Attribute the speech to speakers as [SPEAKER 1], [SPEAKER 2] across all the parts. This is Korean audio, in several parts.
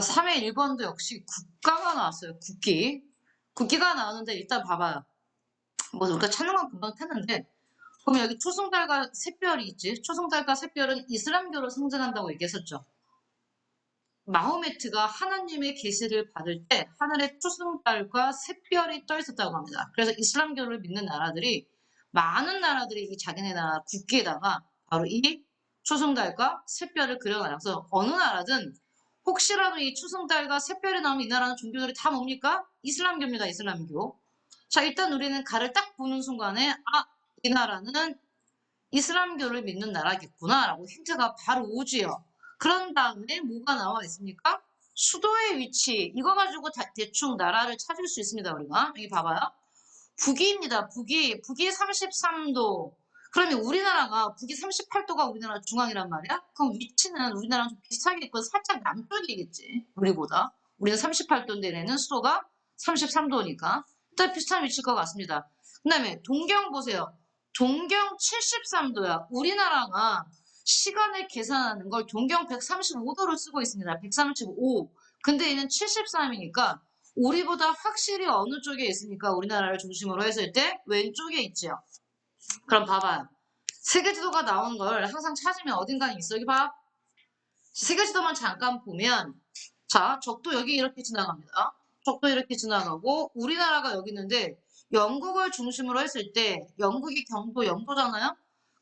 [SPEAKER 1] 3회 1번도 역시 국가가 나왔어요. 국기. 국기가 나오는데 일단 봐봐요. 뭐 우리가 찾는 건 금방 찾는데 그럼 여기 초승달과 샛별이 있지. 초승달과 샛별은 이슬람교를 상징한다고 얘기했었죠. 마호메트가 하나님의 계시를 받을 때 하늘에 초승달과 샛별이 떠 있었다고 합니다. 그래서 이슬람교를 믿는 나라들이 많은 나라들이 이 자기네 나라 국기에다가 바로 이 초승달과 샛별을 그려놔서 어느 나라든 혹시라도 이 초승달과 샛별이 나오면 이 나라는 종교들이 다 뭡니까? 이슬람교입니다. 이슬람교. 자, 일단 우리는 가를 딱 보는 순간에 이 나라는 이슬람교를 믿는 나라겠구나라고 힌트가 바로 오지요. 그런 다음에 뭐가 나와 있습니까? 수도의 위치. 이거 가지고 대충 나라를 찾을 수 있습니다. 우리가. 여기 봐봐요. 북위입니다. 북위. 북위 33도. 그러면 우리나라가 북위 38도가 우리나라 중앙이란 말이야? 그럼 위치는 우리나라랑 좀 비슷하겠고 살짝 남쪽이겠지. 우리보다. 우리는 38도인데 얘네는 수도가 33도니까. 일단 비슷한 위치일 것 같습니다. 그 다음에 동경 보세요. 동경 73도야. 우리나라가 시간을 계산하는 걸 동경 135도로 쓰고 있습니다. 135. 근데 얘는 73이니까 우리보다 확실히 어느 쪽에 있으니까 우리나라를 중심으로 했을 때 왼쪽에 있죠. 그럼 봐봐요. 세계지도가 나오는 걸 항상 찾으면 어딘가에 있어. 여기 봐. 세계지도만 잠깐 보면 자, 적도 여기 이렇게 지나갑니다. 적도 이렇게 지나가고 우리나라가 여기 있는데 영국을 중심으로 했을 때 영국이 경도 영도잖아요.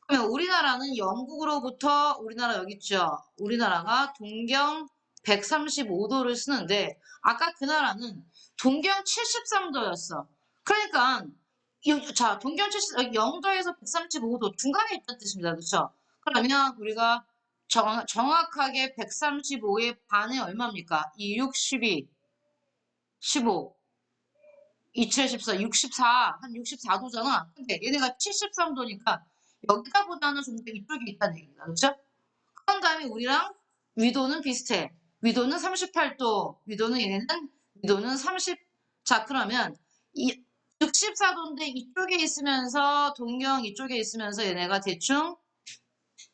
[SPEAKER 1] 그러면 우리나라는 영국으로부터 우리나라 여기 있죠. 우리나라가 동경 135도를 쓰는데 아까 그 나라는 동경 73도였어. 그러니까 자, 동경 70 영도에서 135도 중간에 있다는 뜻입니다. 그렇죠? 그러면 우리가 정확하게 135의 반이 얼마입니까? 2, 6, 12, 15, 2, 7, 14, 64, 한 64도잖아. 근데 얘네가 73도니까 여기다보다는 좀 더 이쪽에 있다는 얘기입니다. 그렇죠? 그런 다음에 우리랑 위도는 비슷해. 위도는 38도, 위도는 30. 자, 그러면 이 64도인데 이쪽에 있으면서 동경 이쪽에 있으면서 얘네가 대충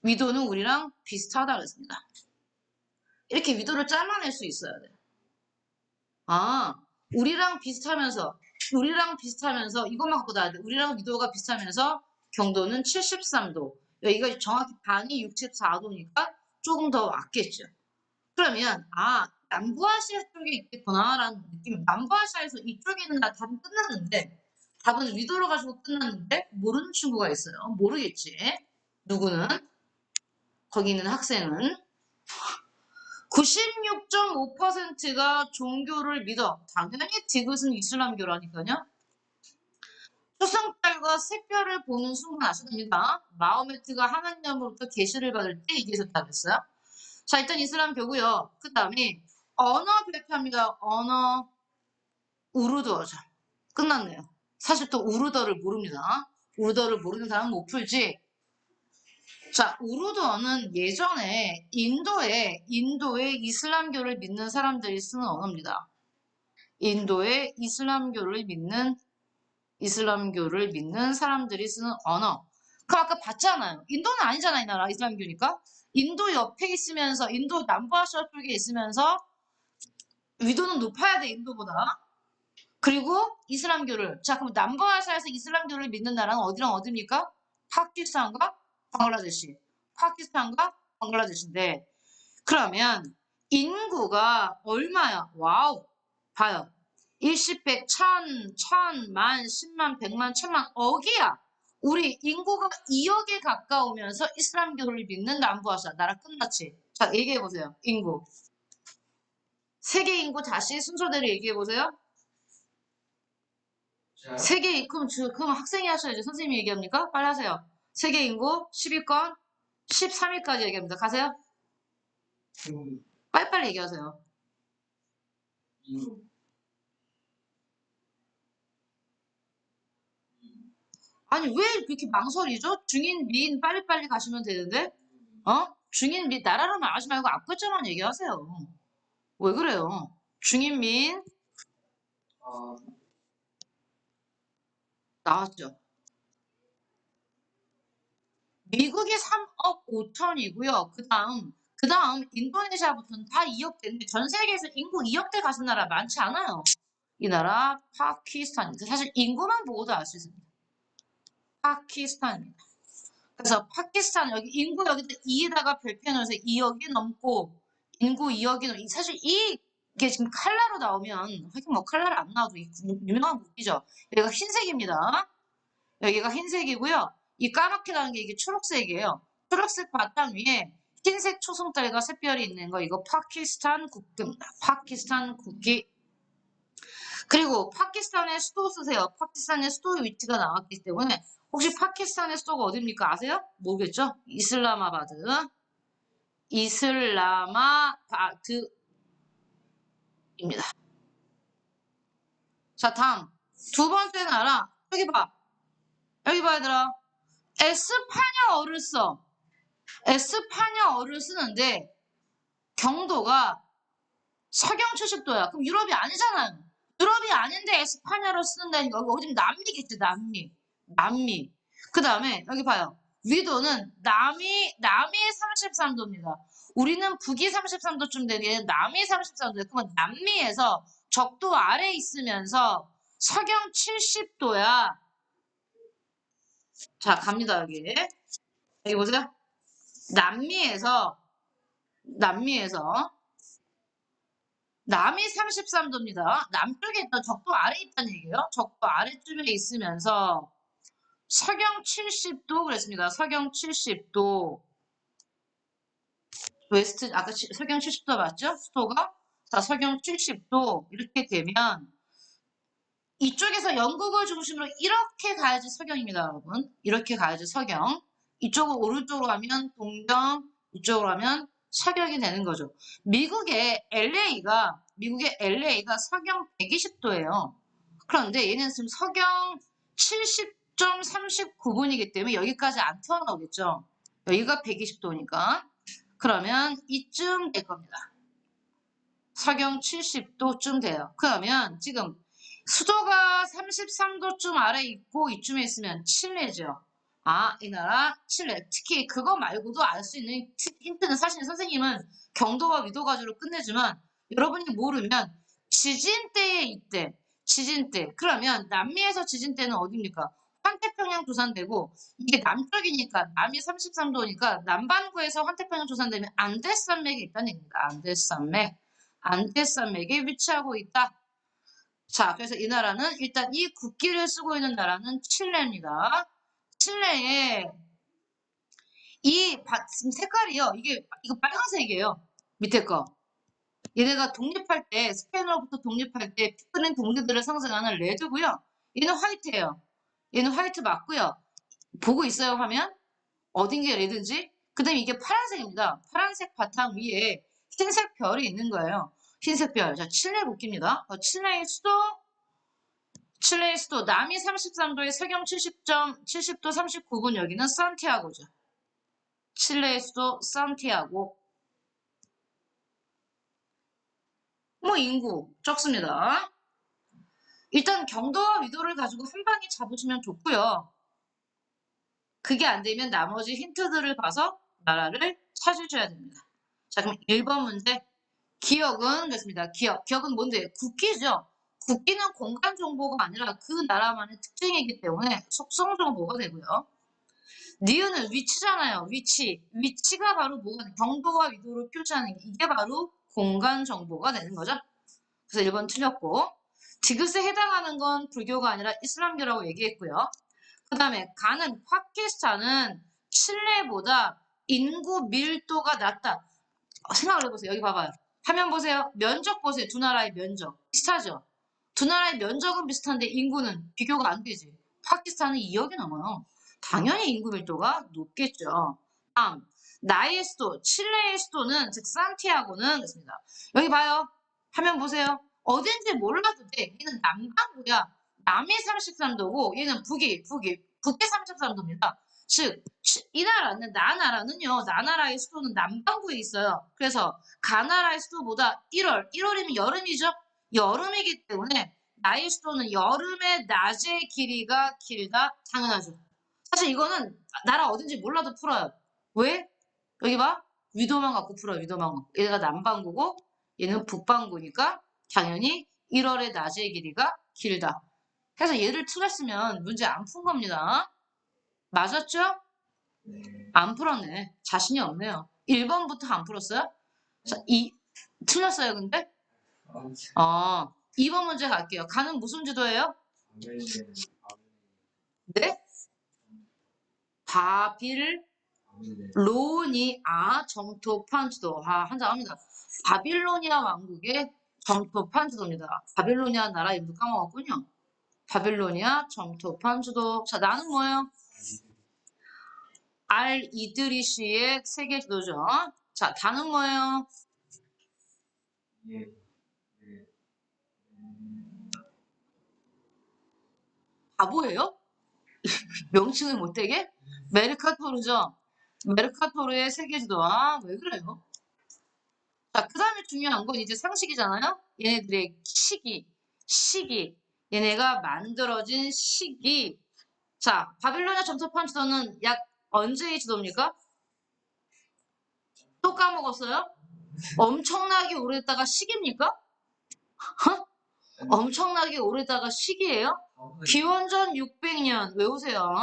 [SPEAKER 1] 위도는 우리랑 비슷하다 그랬습니다. 이렇게 위도를 잘라낼 수 있어야 돼. 아, 우리랑 비슷하면서 이것만 갖고 나야 돼. 우리랑 위도가 비슷하면서 경도는 73도. 이거 정확히 반이 64도니까 조금 더 왔겠죠. 그러면 남부아시아 쪽에 있겠구나라는 느낌. 남부아시아에서 이쪽에 있는 나 답은 끝났는데 답은 위도로 가지고 끝났는데 모르는 친구가 있어요. 모르겠지. 누구는? 거기 있는 학생은 96.5%가 종교를 믿어. 당연히 디귿은 이슬람교라니까요. 초승달과 샛별을 보는 순간 아십니까? 마호메트가 하나님으로부터 계시를 받을 때 이게 있었다고 했어요. 자, 일단 이슬람교고요. 그 다음에 언어 발표합니다. 언어 우르드어죠. 끝났네요. 사실 또 우르더를 모릅니다. 우르더를 모르는 사람은 못 풀지. 자, 우르드어는 예전에 인도의 이슬람교를 믿는 사람들이 쓰는 언어입니다. 인도의 이슬람교를 믿는 사람들이 쓰는 언어. 그럼 아까 봤잖아요. 인도는 아니잖아, 이 나라. 이슬람교니까. 인도 옆에 있으면서, 인도 남부아시아 쪽에 있으면서, 위도는 높아야 돼, 인도보다. 그리고 이슬람교를. 자, 그럼 남부아시아에서 이슬람교를 믿는 나라는 어디랑 어디입니까? 파키스탄과 방글라데시. 파키스탄과 방글라데시인데, 그러면 인구가 얼마야? 와우. 봐요. 일십, 백, 천, 만, 십만, 백만, 천만, 억이야. 우리 인구가 2억에 가까우면서 이슬람교를 믿는 남부아시아. 나라 끝났지? 자, 얘기해보세요. 인구. 세계 인구 다시 순서대로 얘기해보세요. 그럼 학생이 하셔야죠. 선생님이 얘기합니까? 빨리 하세요. 세계 인구 10위권 13위까지 얘기합니다. 가세요. 빨리빨리 얘기하세요. 아니, 왜 그렇게 망설이죠? 중인, 미인 빨리빨리 가시면 되는데? 중인, 미, 나라로만 하지 말고 앞글자만 얘기하세요. 왜 그래요? 중인, 미인, 나왔죠. 미국이 3억 5천이고요. 그 다음 인도네시아부터는 다 2억대인데 전 세계에서 인구 2억대 가진 나라 많지 않아요. 이 나라 파키스탄입니다. 사실 인구만 보고도 알 수 있습니다. 파키스탄입니다. 그래서 파키스탄 여기 인구 여기다 2에다가 별표 넣어서 2억이 넘고 인구 2억이 넘고 사실 이게 지금 칼라로 나오면 하긴 뭐 칼라로 안 나와도 유명한 국기죠. 여기가 흰색입니다. 여기가 흰색이고요. 이 까맣게 나는 게 이게 초록색이에요. 초록색 바탕 위에 흰색 초승달과 샛별이 있는 거 이거 파키스탄 국기입니다. 파키스탄 국기. 그리고 파키스탄의 수도 쓰세요. 파키스탄의 수도의 위치가 나왔기 때문에 혹시 파키스탄의 수도가 어디입니까? 아세요? 모르겠죠? 이슬라마바드. 이슬라마바드입니다. 자, 다음. 두 번째 나라. 여기 봐. 여기 봐, 얘들아. 에스파냐어를 써. 에스파냐어를 쓰는데 경도가 서경 70도야. 그럼 유럽이 아니잖아요. 유럽이 아닌데 에스파냐를 쓰는다니까. 여기 어디 남미겠지, 남미. 남미. 그 다음에 여기 봐요. 위도는 남이 33도입니다. 우리는 북이 33도쯤 되는 남이 33도예요. 그러면 남미에서 적도 아래 있으면서 서경 70도야. 자, 갑니다, 여기. 여기 보세요. 남미에서 남이 33도입니다. 남쪽에 있던 적도 아래 있다는 얘기예요. 적도 아래쯤에 있으면서 서경 70도 그랬습니다. 서경 70도. 웨스트 아까 서경 70도 맞죠? 수도가 자 서경 70도 이렇게 되면 이쪽에서 영국을 중심으로 이렇게 가야지 서경입니다, 여러분. 이렇게 가야지 서경. 이쪽으로 오른쪽으로 가면 동경, 이쪽으로 가면 서경이 되는 거죠. 미국의 LA가 서경 120도예요. 그런데 얘는 지금 서경 70.39분이기 때문에 여기까지 안 튀어나오겠죠. 여기가 120도니까. 그러면 이쯤 될 겁니다. 서경 70도쯤 돼요. 그러면 지금 수도가 33도쯤 아래 있고 이쯤에 있으면 칠레죠. 아, 이 나라 칠레. 특히 그거 말고도 알 수 있는 힌트는 사실 선생님은 경도와 위도 가지고 끝내지만 여러분이 모르면 지진대에 있대. 지진대. 그러면 남미에서 지진대는 어디입니까? 환태평양 조산되고 이게 남쪽이니까 남이 33도니까 남반구에서 환태평양 조산되면 안데스산맥이 있다는 얘기입니다. 안데스산맥. 안데스산맥에 위치하고 있다. 자, 그래서 이 나라는 일단 이 국기를 쓰고 있는 나라는 칠레입니다. 칠레의 이 색깔이요. 이거 빨간색이에요. 밑에 거. 얘네가 독립할 때 스페인으로부터 독립할 때 피크는 독립들을 상징하는 레드고요. 얘는 화이트예요. 얘는 화이트 맞고요. 보고 있어요, 화면? 어딘 게 레드인지? 그 다음에 이게 파란색입니다. 파란색 바탕 위에 흰색 별이 있는 거예요. 흰색 별. 자, 칠레 국기입니다. 칠레의 수도 남이 33도에 서경 70도 39분 여기는 산티아고죠. 칠레의 수도 산티아고. 뭐 인구 적습니다. 일단 경도와 위도를 가지고 한 방에 잡으시면 좋고요. 그게 안 되면 나머지 힌트들을 봐서 나라를 찾으셔야 됩니다. 자, 그럼 1번 문제. 기억은 됐습니다. 기억은 뭔데? 국기죠. 국기는 공간 정보가 아니라 그 나라만의 특징이기 때문에 속성 정보가 되고요. 니은은 위치잖아요. 위치가 바로 뭐가 경도와 위도를 표시하는 게 이게 바로 공간 정보가 되는 거죠. 그래서 1번 틀렸고 디귿에 해당하는 건 불교가 아니라 이슬람교라고 얘기했고요. 그 다음에 파키스탄은 칠레보다 인구 밀도가 낮다. 생각을 해보세요. 여기 봐봐요. 화면 보세요. 면적 보세요. 두 나라의 면적. 비슷하죠? 두 나라의 면적은 비슷한데 인구는 비교가 안 되지. 파키스탄은 2억이 넘어요. 당연히 인구 밀도가 높겠죠. 다음, 나의 수도, 칠레의 수도는 즉 산티아고는 그렇습니다. 여기 봐요. 화면 보세요. 어딘지 몰라도 돼. 얘는 남반구야. 남이 33도고 얘는 북이 33도입니다. 즉, 이 나라는 나나라의 수도는 남반구에 있어요. 그래서 가나라의 수도보다 1월이면 여름이죠. 여름이기 때문에 나의 수도는 여름의 낮의 길이가 길다. 당연하죠. 사실 이거는 나라 어딘지 몰라도 풀어요. 왜? 여기 봐. 위도만 갖고 풀어, 위도만 갖고. 얘가 남반구고 얘는 북반구니까 당연히 1월의 낮의 길이가 길다. 그래서 얘를 틀렸으면 문제 안 푼 겁니다. 맞았죠? 안 풀었네. 자신이 없네요. 1번부터 안 풀었어요? 자, 틀렸어요, 근데? 2번 문제 갈게요. 가는 무슨 지도예요? 네? 정토판 지도. 한장합니다. 바빌로니아 왕국의 정토판 지도입니다. 바빌로니아 나라 이름도 까먹었군요. 바빌로니아 정토판 지도. 자, 나는 뭐예요? 알 이드리시의 세계 지도죠. 자, 다는 뭐예요? 바보예요? 명칭을 못 대게? 메르카토르죠. 메르카토르의 세계 지도. 왜 그래요? 자, 그 다음에 중요한 건 이제 상식이잖아요? 얘네들의 시기. 얘네가 만들어진 시기. 자, 바빌로니아 점토판 지도는 약 언제의 지도입니까? 또 까먹었어요? 엄청나게 오래됐다가 시기입니까? 엄청나게 오래됐다가 시기예요? 기원전 600년 외우세요.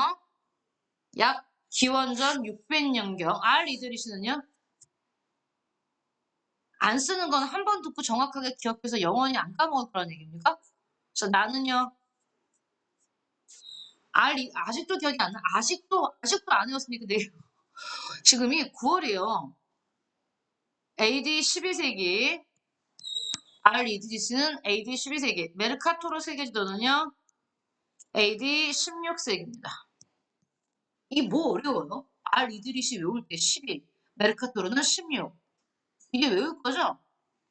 [SPEAKER 1] 약 기원전 600년경. 알 이드리시는요? 안 쓰는 건 한 번 듣고 정확하게 기억해서 영원히 안 까먹을 거라는 얘기입니까? 그래서 나는요. 아직도 기억이 안 나. 아직도 안 외웠으니까 내일 지금이 9월이에요. AD 12세기. 알 이드리스는 AD 12세기. 메르카토르 세계지도는요. AD 16세기입니다. 이게 뭐 어려워요? 알 이드리시 외울 때 12, 메르카토르는 16. 이게 외울 거죠?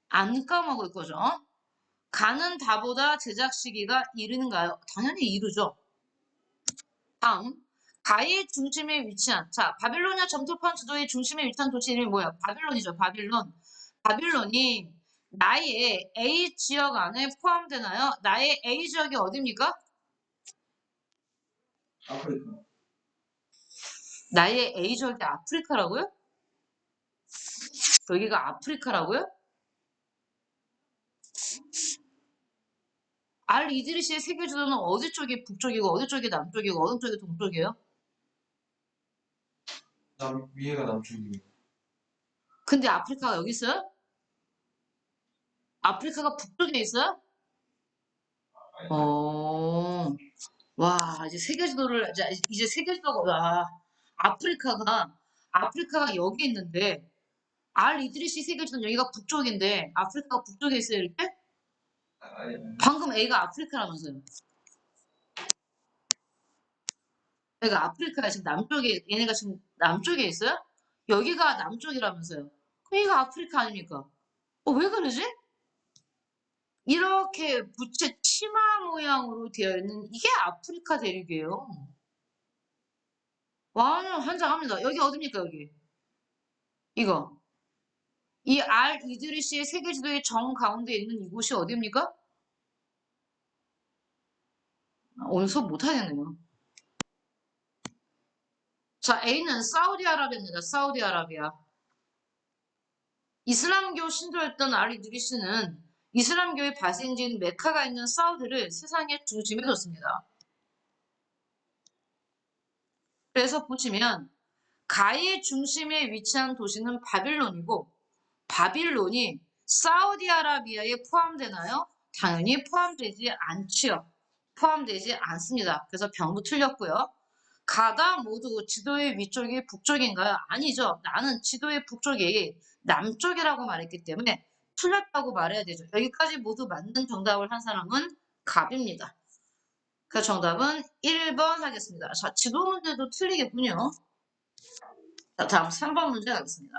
[SPEAKER 1] 안 까먹을 거죠? 가는 다보다 제작 시기가 이르는가요? 당연히 이르죠. 다음, 가의 중심에 위치한, 자, 바빌로니아 점토판 지도의 중심에 위치한 도시 이름이 뭐예요? 바빌론이죠, 바빌론. 바빌론이 나의 A 지역 안에 포함되나요? 나의 A 지역이 어디입니까?
[SPEAKER 2] 아프리카.
[SPEAKER 1] 나의 A 지역이 아프리카라고요? 여기가 아프리카라고요? 알 이드리시의 세계 지도는 어디 쪽이 북쪽이고 어디 쪽이 남쪽이고 어느 쪽이 동쪽이에요?
[SPEAKER 2] 위에가 남쪽이에요.
[SPEAKER 1] 근데 아프리카가 여기 있어요? 아프리카가 북쪽에 있어요? 와, 이제 세계 지도를, 이제 세계 지도가, 아프리카가 여기 있는데, 알 이드리시 세계 지도는 여기가 북쪽인데, 아프리카가 북쪽에 있어요, 이렇게?
[SPEAKER 2] 아니,
[SPEAKER 1] 방금 A가 아프리카라면서요. 그러니까 아프리카가 지금 남쪽에, 얘네가 지금 남쪽에 있어요? 여기가 남쪽이라면서요. 그럼 이거 아프리카 아닙니까? 왜 그러지? 이렇게 부채 치마 모양으로 되어 있는 이게 아프리카 대륙이에요. 완전 환장합니다. 여기 어딥니까, 여기? 이거. 이 알 이드리시의 세계 지도의 정 가운데 있는 이곳이 어디입니까? 오늘 수업 못하겠네요. 자, A는 사우디아라비아입니다. 사우디아라비아. 이슬람교 신도였던 알 이드리시는 이슬람교의 발생지인 메카가 있는 사우디를 세상의 중심에 뒀습니다. 그래서 보시면 가의 중심에 위치한 도시는 바빌론이고 바빌론이 사우디아라비아에 포함되나요? 당연히 포함되지 않지요. 포함되지 않습니다. 그래서 병부 틀렸고요. 가다 모두 지도의 위쪽이 북쪽인가요? 아니죠. 나는 지도의 북쪽이 남쪽이라고 말했기 때문에 틀렸다고 말해야 되죠. 여기까지 모두 맞는 정답을 한 사람은 갑입니다. 그 정답은 1번 하겠습니다. 자, 지도 문제도 틀리겠군요. 자, 다음 3번 문제 가겠습니다.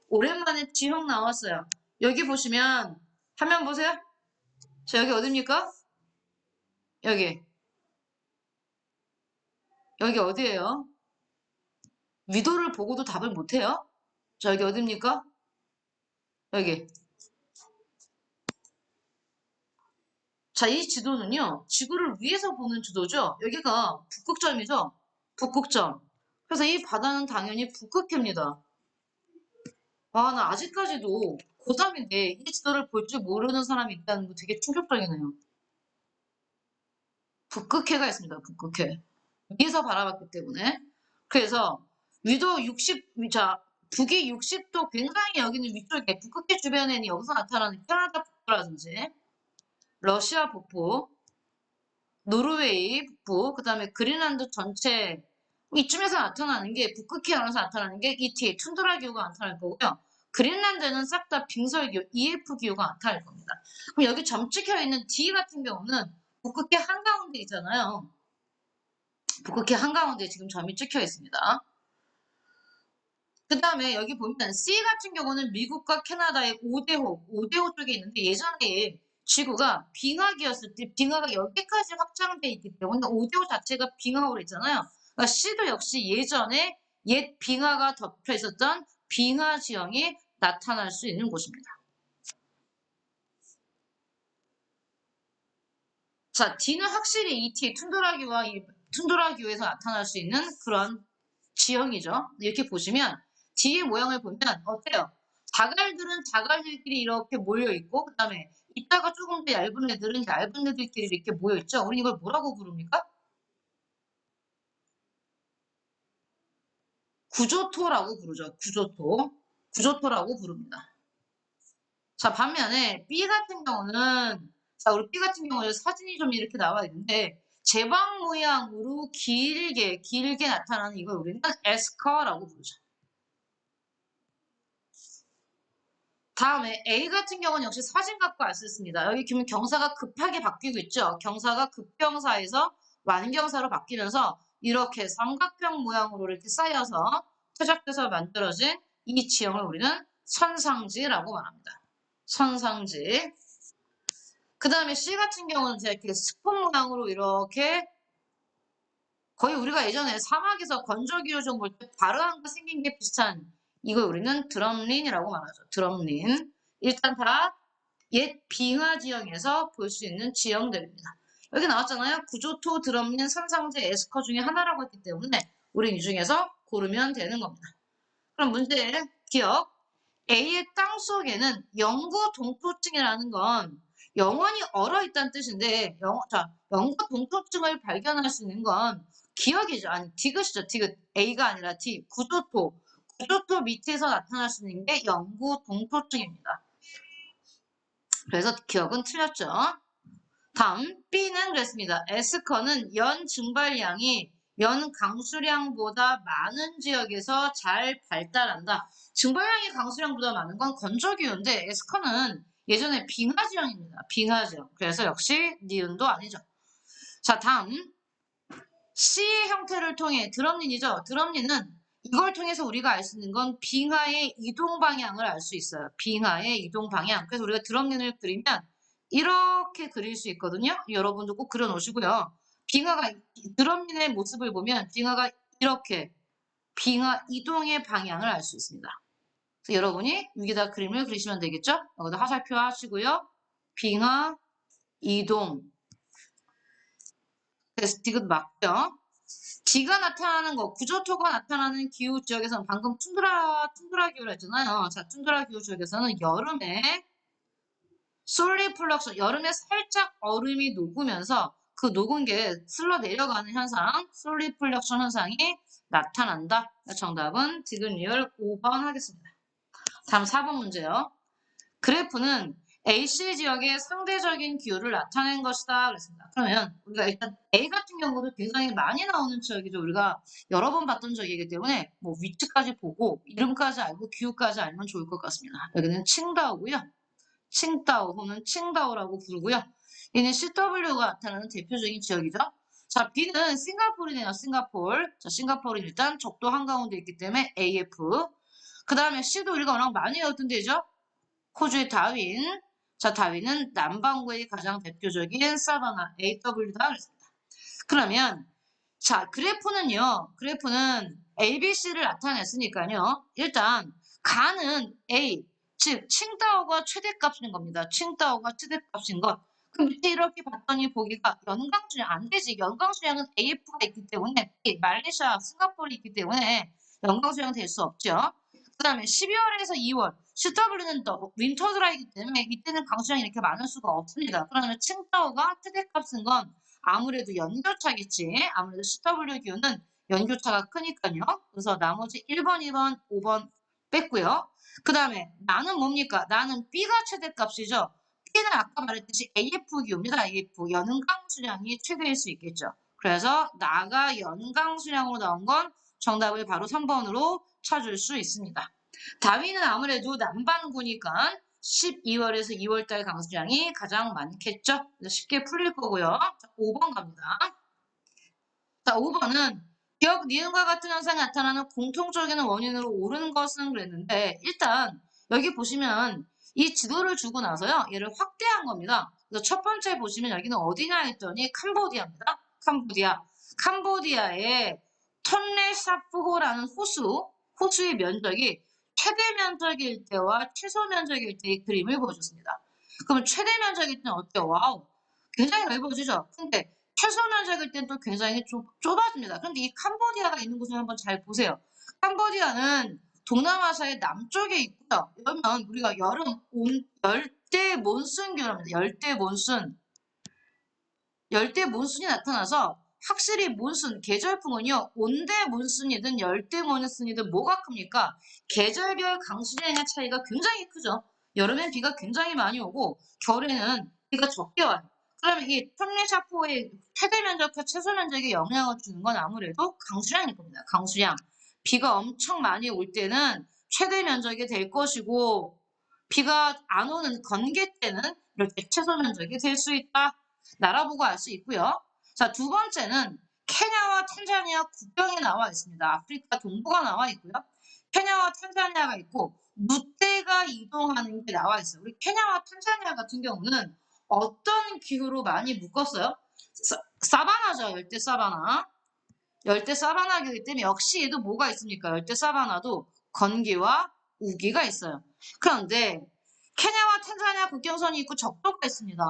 [SPEAKER 1] 오랜만에 지형 나왔어요. 여기 보시면 화면 보세요. 자, 여기 어디입니까? 여기. 여기 어디예요? 위도를 보고도 답을 못해요? 자, 여기 어디입니까? 여기. 자, 이 지도는요, 지구를 위에서 보는 지도죠? 여기가 북극점이죠? 북극점. 그래서 이 바다는 당연히 북극해입니다. 나 아직까지도 고3인데 이 지도를 볼 줄 모르는 사람이 있다는 거 되게 충격적이네요. 북극해가 있습니다. 북극해. 위에서 바라봤기 때문에. 그래서 위도 60, 자, 북위 60도 굉장히 여기는 위쪽에 북극해 주변에는 여기서 나타나는 캐나다 북부라든지 러시아 북부, 노르웨이 북부, 그 다음에 그린란드 전체 이쯤에서 나타나는 게 북극해 안에서 나타나는 게 ET, 툰드라 기후가 나타날 거고요. 그린란드는 싹 다 빙설 기후, EF 기후가 나타날 겁니다. 그럼 여기 점 찍혀 있는 D 같은 경우는 북극해 한가운데 있잖아요. 북극해 한가운데 지금 점이 찍혀 있습니다. 그 다음에 여기 보면 C 같은 경우는 미국과 캐나다의 5대5 쪽에 있는데 예전에 지구가 빙하기였을 때 빙하가 여기까지 확장돼 있기 때문에 5대5 자체가 빙하로 있잖아요. 그러니까 C도 역시 예전에 옛 빙하가 덮여 있었던 빙하 지형이 나타날 수 있는 곳입니다. 자, D는 확실히 ET 툰드라기와 이 툰드라기후에서 나타날 수 있는 그런 지형이죠. 이렇게 보시면 D의 모양을 보면 어때요? 자갈들은 자갈들끼리 이렇게 모여 있고 그다음에 이따가 조금 더 얇은 애들은 얇은 애들끼리 이렇게 모여 있죠. 우리 이걸 뭐라고 부릅니까? 구조토라고 부르죠. 구조토. 구조토라고 부릅니다. 자, 반면에 B 같은 경우는 자, 우리 B 같은 경우는 사진이 좀 이렇게 나와 있는데 제방 모양으로 길게 나타나는 이걸 우리는 에스커라고 부르죠. 다음에 A 같은 경우는 역시 사진 갖고 알 수 있습니다. 여기 보면 경사가 급하게 바뀌고 있죠. 경사가 급경사에서 완경사로 바뀌면서 이렇게 삼각형 모양으로 이렇게 쌓여서 퇴적돼서 만들어진 이 지형을 우리는 선상지라고 말합니다. 선상지. 그 다음에 C 같은 경우는 이렇게 스폰 모양으로 이렇게 거의 우리가 예전에 사막에서 건조기요정 볼 때 바르한과 생긴 게 비슷한 이걸 우리는 드럼린이라고 말하죠. 드럼린. 일단 다 옛 빙하 지형에서 볼 수 있는 지형들입니다. 여기 나왔잖아요. 구조토, 드럼린, 선상제, 에스커 중에 하나라고 했기 때문에 우린 이 중에서 고르면 되는 겁니다. 그럼 문제 기억. A의 땅 속에는 영구 동토층이라는 건 영원히 얼어있다는 뜻인데 영구 동토층을 발견할 수 있는 건 기억이죠. 아니 디귿이죠. 디귿. A가 아니라 D. 구조토. 구조토 밑에서 나타날 수 있는 게 영구 동토층입니다. 그래서 기억은 틀렸죠. 다음 B는 그랬습니다. 에스커는 연 증발량이 연 강수량보다 많은 지역에서 잘 발달한다. 증발량이 강수량보다 많은 건 건조기후인데 에스커는 예전에 빙하 지형입니다. 빙하 지형. 그래서 역시 니은도 아니죠. 자, 다음 C의 형태를 통해 드럼린이죠. 드럼린은 이걸 통해서 우리가 알 수 있는 건 빙하의 이동 방향을 알 수 있어요. 빙하의 이동 방향. 그래서 우리가 드럼린을 그리면 이렇게 그릴 수 있거든요. 여러분도 꼭 그려 놓으시고요. 빙하가 드럼린의 모습을 보면 빙하가 이렇게 빙하 이동의 방향을 알 수 있습니다. 그래서 여러분이 위에다 그림을 그리시면 되겠죠? 여기다 화살표 하시고요. 빙하 이동. 그래서 디귿 맞고요. D가 나타나는 거, 구조토가 나타나는 기후 지역에서는 방금 툰드라 기후를 했잖아요. 자, 툰드라 기후 지역에서는 여름에 솔리플럭션, 여름에 살짝 얼음이 녹으면서 그 녹은 게 슬러 내려가는 현상, 솔리플럭션 현상이 나타난다. 정답은 디귿 리을 5번 하겠습니다. 다음 4번 문제요. 그래프는 AC 지역의 상대적인 기후를 나타낸 것이다. 그랬습니다. 그러면 우리가 일단 A 같은 경우도 굉장히 많이 나오는 지역이죠. 우리가 여러 번 봤던 지역이기 때문에 뭐 위치까지 보고 이름까지 알고 기후까지 알면 좋을 것 같습니다. 여기는 칭다오고요. 칭다오 혹은 칭다오라고 부르고요. 얘는 CW가 나타나는 대표적인 지역이죠. 자, B는 싱가포르네요. 싱가포르. 자, 싱가포르는 일단 적도 한가운데 있기 때문에 AF. 그 다음에 C도 우리가 워낙 많이 외웠던 데죠. 호주의 다윈. 자, 다윈은 남반구의 가장 대표적인 사바나 AW다 그랬습니다. 그러면 자, 그래프는 ABC를 나타냈으니까요. 일단 가는 A, 즉 칭다오가 최대값인 겁니다. 칭다오가 최대값인 것. 그럼 밑에 이렇게 봤더니 보기가 연강수량 안 되지. 연강수량은 AF가 있기 때문에 말레이시아, 싱가포르이 있기 때문에 연강수량 될 수 없죠. 그 다음에 12월에서 2월, CW는 또 윈터 드라이기 때문에 이때는 강수량이 이렇게 많을 수가 없습니다. 그러면 칭따오가 최대값인 건 아무래도 연교차겠지. 아무래도 CW 기온은 연교차가 크니까요. 그래서 나머지 1번, 2번, 5번 뺐고요. 그 다음에 나는 뭡니까? 나는 B가 최대값이죠. B는 아까 말했듯이 AF 기호입니다. AF, 연강 수량이 최대일 수 있겠죠. 그래서 나가 연강 수량으로 나온 건 정답을 바로 3번으로 찾을 수 있습니다. 다윈은 아무래도 남반구니까 12월에서 2월달 강수량이 가장 많겠죠. 쉽게 풀릴 거고요. 자, 5번 갑니다. 자, 5번은 기억 니은과 같은 현상이 나타나는 공통적인 원인으로 옳은 것은 그랬는데 일단 여기 보시면 이 지도를 주고 나서요. 얘를 확대한 겁니다. 그래서 첫 번째 보시면 여기는 어디냐 했더니 캄보디아입니다. 캄보디아. 캄보디아의 톤레사프호라는 호수의 면적이 최대 면적일 때와 최소 면적일 때의 그림을 보여줬습니다. 그럼 최대 면적일 때는 어때요? 와우. 굉장히 넓어지죠? 근데 최소 면적일 때는 또 굉장히 좁아집니다. 그런데 이 캄보디아가 있는 곳을 한번 잘 보세요. 캄보디아는 동남아시아의 남쪽에 있고요. 그러면 우리가 여름 열대 몬순기랍니다. 열대 몬순이 나타나서 확실히 몬순, 계절풍은요. 온대 몬순이든 열대 몬순이든 뭐가 큽니까? 계절별 강수량의 차이가 굉장히 크죠. 여름엔 비가 굉장히 많이 오고 겨울에는 비가 적게 와요. 그러면 이 톤레샤포의 최대 면적과 최소 면적에 영향을 주는 건 아무래도 강수량일 겁니다. 강수량. 비가 엄청 많이 올 때는 최대 면적이 될 것이고 비가 안 오는 건기 때는 이렇게 최소 면적이 될 수 있다. 나라 보고 알 수 있고요. 자, 두 번째는 케냐와 탄자니아 국경에 나와 있습니다. 아프리카 동부가 나와 있고요. 케냐와 탄자니아가 있고 누대가 이동하는 게 나와 있어요. 우리 케냐와 탄자니아 같은 경우는 어떤 기후로 많이 묶었어요? 사바나죠. 열대 사바나. 열대 사바나이기 때문에 역시 얘도 뭐가 있습니까? 열대 사바나도 건기와 우기가 있어요. 그런데 케냐와 탄자니아 국경선이 있고 적도가 있습니다.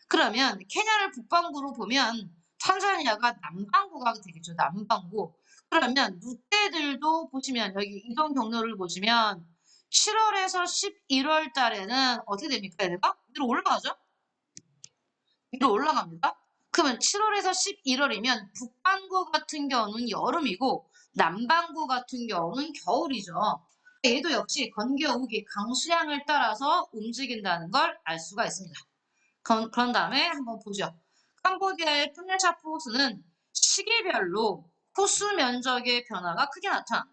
[SPEAKER 1] 그러면 케냐를 북반구로 보면 탄자니아가 남반구가 되겠죠. 남반구. 그러면 누대들도 보시면 여기 이동 경로를 보시면 7월에서 11월 달에는 어떻게 됩니까? 얘네가 위로 올라가죠? 위로 올라갑니다. 그러면 7월에서 11월이면 북반구 같은 경우는 여름이고 남반구 같은 경우는 겨울이죠. 얘도 역시 건기와 우기, 강수량을 따라서 움직인다는 걸 알 수가 있습니다. 그런 다음에 한번 보죠. 캄보디아의 톤레사프 호수는 시기별로 호수 면적의 변화가 크게 나타난다.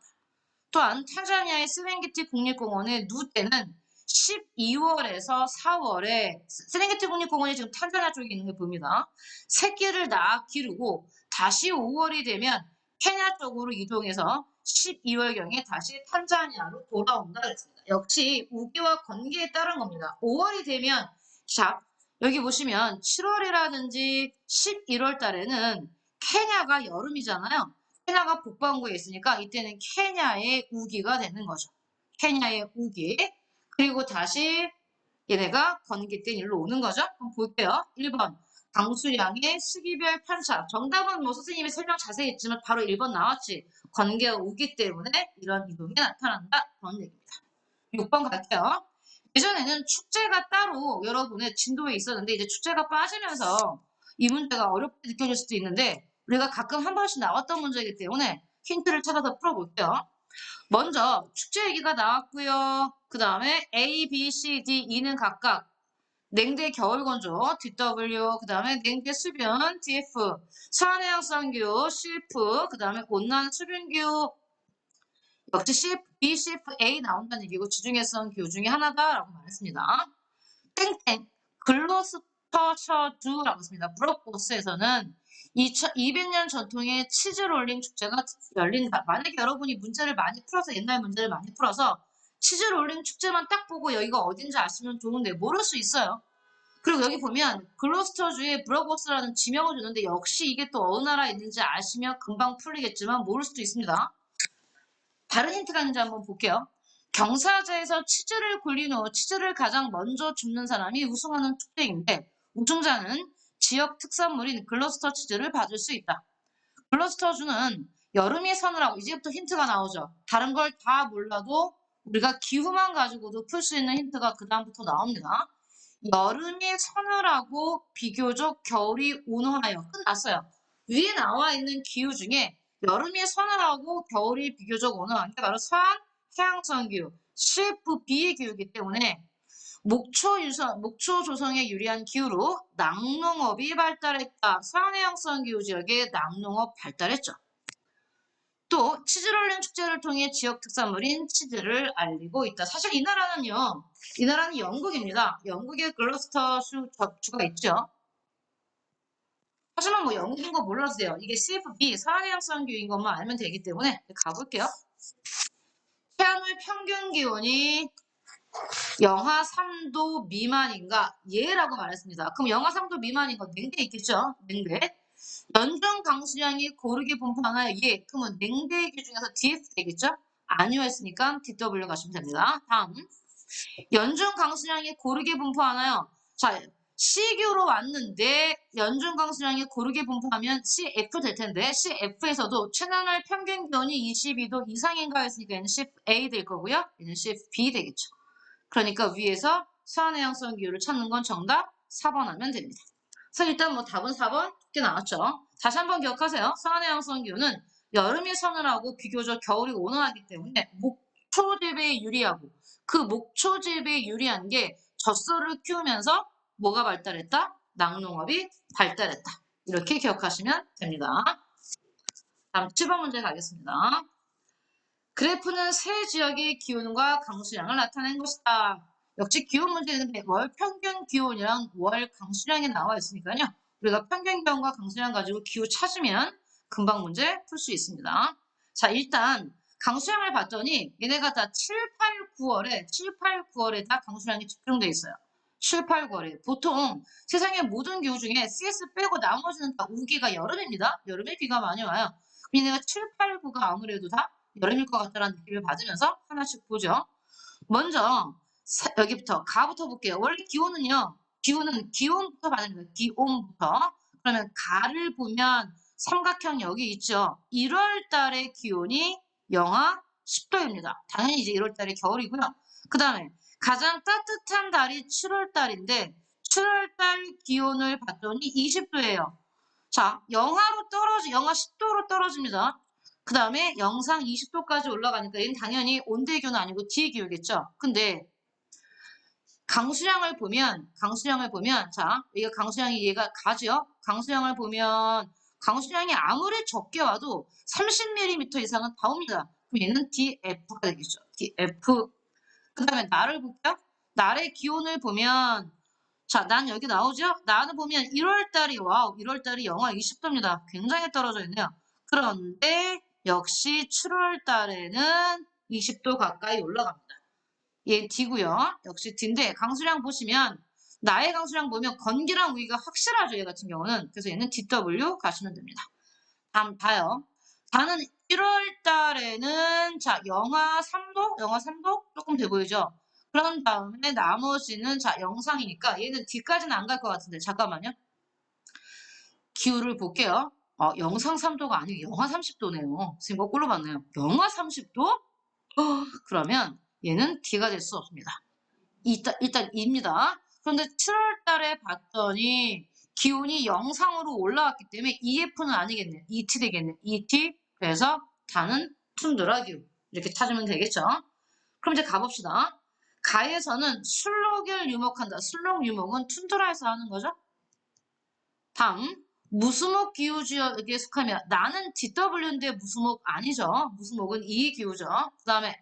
[SPEAKER 1] 또한 탄자니아의 세렝게티 국립공원의 누대는 12월에서 4월에 세렝게티 국립공원이 지금 탄자니아 쪽에 있는 걸 봅니다. 새끼를 낳아 기르고 다시 5월이 되면 케냐 쪽으로 이동해서 12월경에 다시 탄자니아로 돌아온다 그랬습니다. 역시 우기와 건기에 따른 겁니다. 5월이 되면 자 여기 보시면 7월이라든지 11월 달에는 케냐가 여름이잖아요. 케냐가 북반구에 있으니까 이때는 케냐의 우기가 되는 거죠. 케냐의 우기. 그리고 다시 얘네가 건기 때 일로 오는 거죠. 한번 볼게요. 1번 강수량의 시기별 편차. 정답은 뭐 선생님이 설명 자세히 했지만 바로 1번 나왔지. 건기가 우기 때문에 이런 이동이 나타난다. 그런 얘기입니다. 6번 갈게요. 예전에는 축제가 따로 여러분의 진도에 있었는데 이제 축제가 빠지면서 이 문제가 어렵게 느껴질 수도 있는데 우리가 가끔 한 번씩 나왔던 문제이기 때문에 힌트를 찾아서 풀어볼게요. 먼저 축제 얘기가 나왔고요. 그 다음에 A, B, C, D, E는 각각 냉대 겨울건조 DW, 그 다음에 냉대 수변 DF, 산해양성교 CF, 그 다음에 온난 수변교 역시 CF, B, CF, A 나온다는 얘기고 지중해성 기후 중에 하나다라고 말했습니다. 땡땡 글로스터셔주라고 했습니다. 브로코스에서는 200년 전통의 치즈롤링 축제가 열린다. 만약에 여러분이 문제를 많이 풀어서 옛날 문제를 많이 풀어서 치즈롤링 축제만 딱 보고 여기가 어딘지 아시면 좋은데 모를 수 있어요. 그리고 여기 보면 글로스터주의 브로코스라는 지명을 주는데 역시 이게 또 어느 나라에 있는지 아시면 금방 풀리겠지만 모를 수도 있습니다. 다른 힌트가 있는지 한번 볼게요. 경사자에서 치즈를 굴린 후 치즈를 가장 먼저 줍는 사람이 우승하는 축제인데 우승자는 지역 특산물인 글로스터 치즈를 받을 수 있다. 글로스터주는 여름이 서늘하고 이제부터 힌트가 나오죠. 다른 걸 다 몰라도 우리가 기후만 가지고도 풀 수 있는 힌트가 그 다음부터 나옵니다. 여름이 서늘하고 비교적 겨울이 온화하여. 끝났어요. 위에 나와 있는 기후 중에 여름이 서늘하고 겨울이 비교적 온화한 게 바로 서한 해양성 기후, CFB의 기후이기 때문에 목초 조성에 유리한 기후로 낙농업이 발달했다. 서한 해양성 기후 지역에 낙농업 발달했죠. 또 치즈롤링 축제를 통해 지역 특산물인 치즈를 알리고 있다. 사실 이 나라는 영국입니다. 영국의 글로스터 주가 있죠. 하지만 뭐 영국인 거 몰라도 돼요. 이게 CFB, 서한해양성 기후인 것만 알면 되기 때문에 가볼게요. 해안의 평균 기온이 영하 3도 미만인가? 예라고 말했습니다. 그럼 영하 3도 미만인 건 냉대 있겠죠? 냉대. 연중 강수량이 고르게 분포하나요? 예. 그러면 냉대 기준에서 DF 되겠죠? 아니요 했으니까 DW 가시면 됩니다. 다음. 연중 강수량이 고르게 분포하나요? 자, C교로 왔는데 연중 강수량이 고르게 분포하면 CF 될 텐데 CF에서도 최단월 평균 기온이 22도 이상인가 했으니까 얘는 CFA 될 거고요. 얘는 CFB 되겠죠. 그러니까 위에서 서한해양성 기후를 찾는 건 정답 4번 하면 됩니다. 그래서 일단 뭐 답은 4번 꽤 나왔죠. 다시 한번 기억하세요. 서한해양성 기후는 여름이 서늘하고 비교적 겨울이 온화하기 때문에 목초 재배에 유리하고 그 목초 재배에 유리한 게 젖소를 키우면서 뭐가 발달했다? 낙농업이 발달했다. 이렇게 기억하시면 됩니다. 다음 7번 문제 가겠습니다. 그래프는 세 지역의 기온과 강수량을 나타낸 것이다. 역시 기온 문제인데 월 평균 기온이랑 월 강수량이 나와 있으니까요. 우리가 평균 기온과 강수량 가지고 기후 찾으면 금방 문제 풀 수 있습니다. 자, 일단 강수량을 봤더니 얘네가 다 7, 8, 9월에 다 강수량이 집중돼 있어요. 7, 8, 9월에. 보통 세상의 모든 기후 중에 CS 빼고 나머지는 다 우기가 여름입니다. 여름에 비가 많이 와요. 얘네가 7, 8, 9가 아무래도 다 여름일 것 같다는 느낌을 받으면서 하나씩 보죠. 먼저 여기부터 가부터 볼게요. 원래 기온은요. 기온부터 받습니다. 기온부터. 그러면 가를 보면 삼각형 여기 있죠. 1월 달의 기온이 영하 10도입니다. 당연히 이제 1월 달이 겨울이고요. 그 다음에 가장 따뜻한 달이 7월 달인데 7월 달 기온을 봤더니 20도예요. 자, 영하 10도로 떨어집니다. 그 다음에 영상 20도까지 올라가니까 얘는 당연히 온대기온은 아니고 뒤기후겠죠. 근데 강수량을 보면 자, 얘가 강수량이 얘가 가죠. 강수량을 보면 강수량이 아무리 적게 와도 30mm 이상은 다 옵니다. 그럼 얘는 DF가 되겠죠. DF. 그 다음에 날을 볼게요. 날의 기온을 보면 자, 난 여기 나오죠? 나는 보면 1월달이 영하 20도입니다. 굉장히 떨어져 있네요. 그런데 역시 7월 달에는 20도 가까이 올라갑니다. 얘 D고요. 역시 D인데 강수량 보시면 나의 강수량 보면 건기랑 우기가 확실하죠. 얘 같은 경우는. 그래서 얘는 DW 가시면 됩니다. 다음 다요. 다는 1월 달에는 자 영하 3도? 영하 3도? 조금 돼 보이죠? 그런 다음에 나머지는 자 영상이니까 얘는 D까지는 안 갈 것 같은데 잠깐만요. 기후를 볼게요. 영상 3도가 아니고 영하 30도네요. 선생님 거꾸로 봤네요. 영하 30도? 그러면 얘는 D가 될 수 없습니다. 일단 E입니다. 그런데 7월 달에 봤더니 기온이 영상으로 올라왔기 때문에 EF는 아니겠네. ET 되겠네. ET. 그래서 다는 툰드라 기후. 이렇게 찾으면 되겠죠. 그럼 이제 가봅시다. 가에서는 술록을 유목한다. 술록 유목은 툰드라에서 하는 거죠. 다음 무수목 기후 지역에 속하며 나는 DW인데 무수목 아니죠. 무수목은 이 기후죠. 그 다음에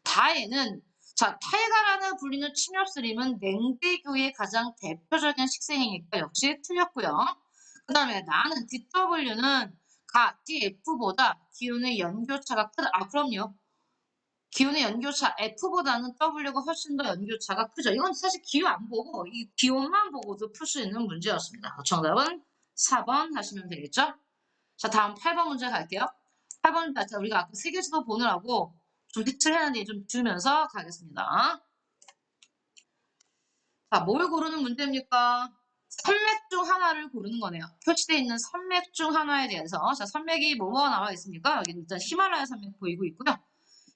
[SPEAKER 1] 다에는 자 타이가라는 불리는 침엽스림은 냉대교의 가장 대표적인 식생이니까 역시 틀렸고요. 그 다음에 나는 DW는 DF보다 기온의 연교차가 크다. 그럼요. 기온의 연교차 F보다는 W가 훨씬 더 연교차가 크죠. 이건 사실 기후 안 보고 이 기온만 보고도 풀 수 있는 문제였습니다. 정답은 4번 하시면 되겠죠? 자, 다음 8번 문제 갈게요. 8번 문제 우리가 아까 세계지도 보느라고 좀 빅트를 했는데 좀 주면서 가겠습니다. 자, 뭘 고르는 문제입니까? 산맥 중 하나를 고르는 거네요. 표시되어 있는 산맥 중 하나에 대해서 자, 산맥이 뭐가 나와 있습니까? 여기 일단 히말라야 산맥 보이고 있고요.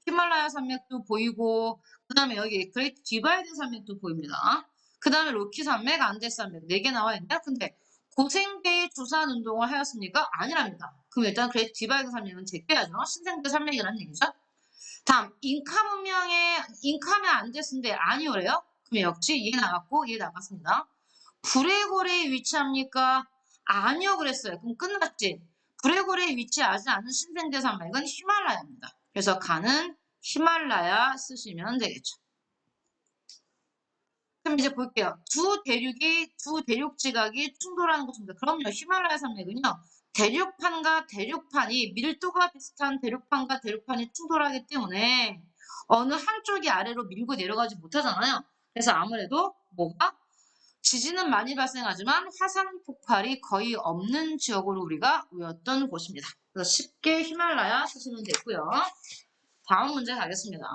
[SPEAKER 1] 히말라야 산맥도 보이고 그다음에 여기 그레이트 디바이드 산맥도 보입니다. 그다음에 로키 산맥, 안데스 산맥 4개 나와 있는데 근데 고생대의 조사한 운동을 하였습니까? 아니랍니다. 그럼 일단 그레이트 디바이드 산맥은 제껴야죠. 신생대 산맥이라는 얘기죠. 다음 잉카 문명의 잉카면 안데스인데 아니오래요. 그럼 역시 얘 나갔고 얘 나갔습니다. 브레고레에 위치합니까? 아니요 그랬어요. 그럼 끝났지. 브레고레에 위치하지 않은 신생대 산맥은 히말라야입니다. 그래서 가는 히말라야 쓰시면 되겠죠. 그럼 이제 볼게요. 두 대륙 지각이 충돌하는 곳입니다. 그럼요. 히말라야 산맥은요. 대륙판과 대륙판이 밀도가 비슷한 대륙판과 대륙판이 충돌하기 때문에 어느 한쪽이 아래로 밀고 내려가지 못하잖아요. 그래서 아무래도 뭐가 지진은 많이 발생하지만 화산 폭발이 거의 없는 지역으로 우리가 외웠던 곳입니다. 그래서 쉽게 히말라야 쓰시면 되고요. 다음 문제 가겠습니다.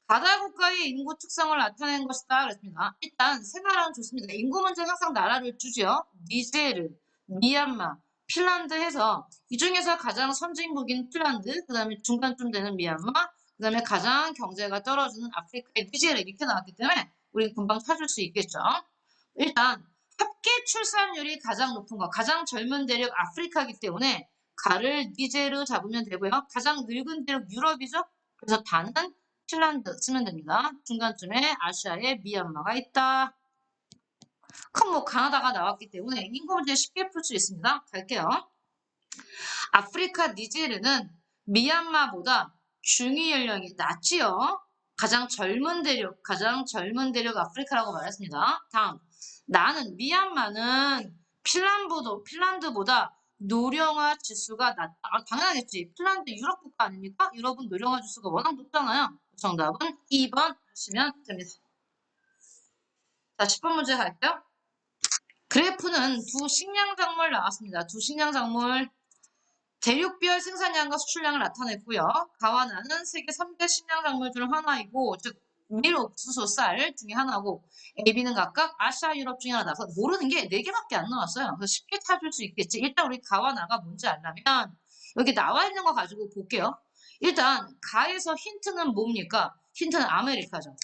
[SPEAKER 1] 바다 국가의 인구 특성을 나타낸 것이다 그랬습니다. 일단 세 나라는 좋습니다. 인구 문제는 항상 나라를 주죠. 니제르, 미얀마, 핀란드 해서 이 중에서 가장 선진국인 핀란드, 그 다음에 중간쯤 되는 미얀마, 그 다음에 가장 경제가 떨어지는 아프리카의 니제르 이렇게 나왔기 때문에 우리 금방 찾을 수 있겠죠. 일단 합계 출산율이 가장 높은 거, 가장 젊은 대륙 아프리카이기 때문에 가를 니제르 잡으면 되고요. 가장 늙은 대륙 유럽이죠. 그래서 다는 핀란드 쓰면 됩니다. 중간쯤에 아시아에 미얀마가 있다. 그럼 뭐 가나다가 나왔기 때문에 인구 문제 쉽게 풀 수 있습니다. 갈게요. 아프리카 니제르는 미얀마보다 중위 연령이 낮지요. 가장 젊은 대륙 아프리카라고 말했습니다. 다음, 나는 미얀마는 핀란드보다 노령화 지수가 낮다. 아, 당연하겠지. 핀란드 유럽 국가 아닙니까? 유럽은 노령화 지수가 워낙 높잖아요. 정답은 2번 하시면 됩니다. 자, 10번 문제 갈게요. 그래프는 두 식량작물 나왔습니다. 두 식량작물 대륙별 생산량과 수출량을 나타냈고요. 가와나는 세계 3대 식량작물 중 하나이고 즉 밀, 옥수수, 쌀 중에 하나고 AB는 각각 아시아, 유럽 중에 하나 나서 모르는 게 4개밖에 안 나왔어요. 그래서 쉽게 찾을 수 있겠지. 일단 우리 가와나가 뭔지 알려면 여기 나와 있는 거 가지고 볼게요. 일단 가에서 힌트는 뭡니까? 힌트는 아메리카죠.